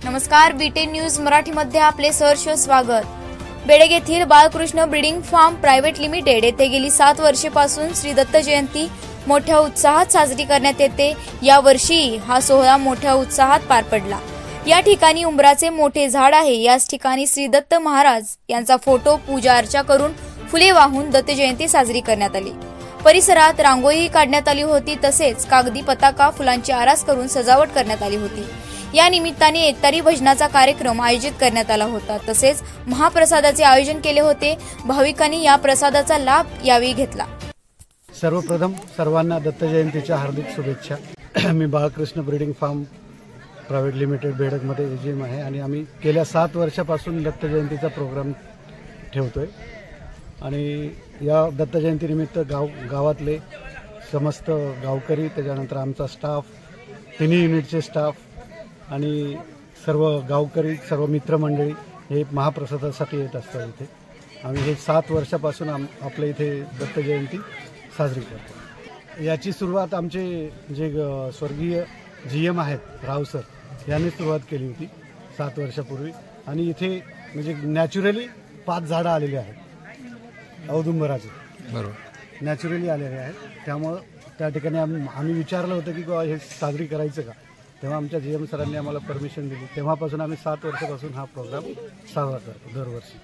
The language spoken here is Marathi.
नमस्कार, बीटेन न्यूज मराठीमध्ये आपले सहर्ष स्वागत। बेडग येथील Balkrishna breeding farm private limited येथे गेली 7 वर्षांपासून श्री दत्त जयंती मोठ्या उत्साहात साजरी करण्यात येते। या वर्षी हा सोहळा मोठ्या उत्साहात पार पडला। या ठिकाणी उंबराचे मोठे झाड आहे। याच ठिकाणी श्री दत्त महाराज यांचा फोटो पूजा अर्चा करून फुले वाहून दत्त जयंती साजरी करण्यात आली। परिसरात रांगोळी काढण्यात आली होती, तसेच कागदी पताका फुलांची आरास करून सजावट करण्यात आली होती। या निमित्ताने एकतारी भजनाचा कार्यक्रम आयोजित करण्यात आला होता, तसेच महाप्रसादाचे आयोजन केले होते। भाविकांनी या प्रसादाचा लाभ यावेळी घेतला। सर्वप्रथम सर्वांना दत्त जयंतीच्या हार्दिक शुभेच्छा। मी Balkrishna breeding farm private limited बेडगमध्ये एजीएम आहे आणि आम्ही गेल्या 7 वर्षापासून दत्त जयंतीचा प्रोग्राम ठेवतोय आणि या दत्त जयंतीनिमित्त गावातले समस्त गावकरी, त्याच्यानंतर आमचा स्टाफ, तिन्ही युनिटचे स्टाफ आणि सर्व गावकरी, सर्व मित्रमंडळी हे महाप्रसादासाठी येत असतात। इथे आम्ही हे 7 वर्षापासून आपल्या इथे दत्त जयंती साजरी करतो। याची सुरुवात आमचे जे स्वर्गीय जीएम आहेत राव सर यांनी सुरुवात केली होती 7 वर्षापूर्वी आणि इथे म्हणजे नॅचरली 5 झाडं आलेली आहेत औदुंबराचे, बरोबर, नॅचरली आलेले आहेत। त्यामुळं त्या ठिकाणी आम्ही विचारलं होतं की हे साजरी करायचं का, तेव्हा आमच्या जीएम सरांनी आम्हाला परमिशन दिली। तेव्हापासून आम्ही 7 वर्षापासून हा प्रोग्राम साजरा करतो दरवर्षी।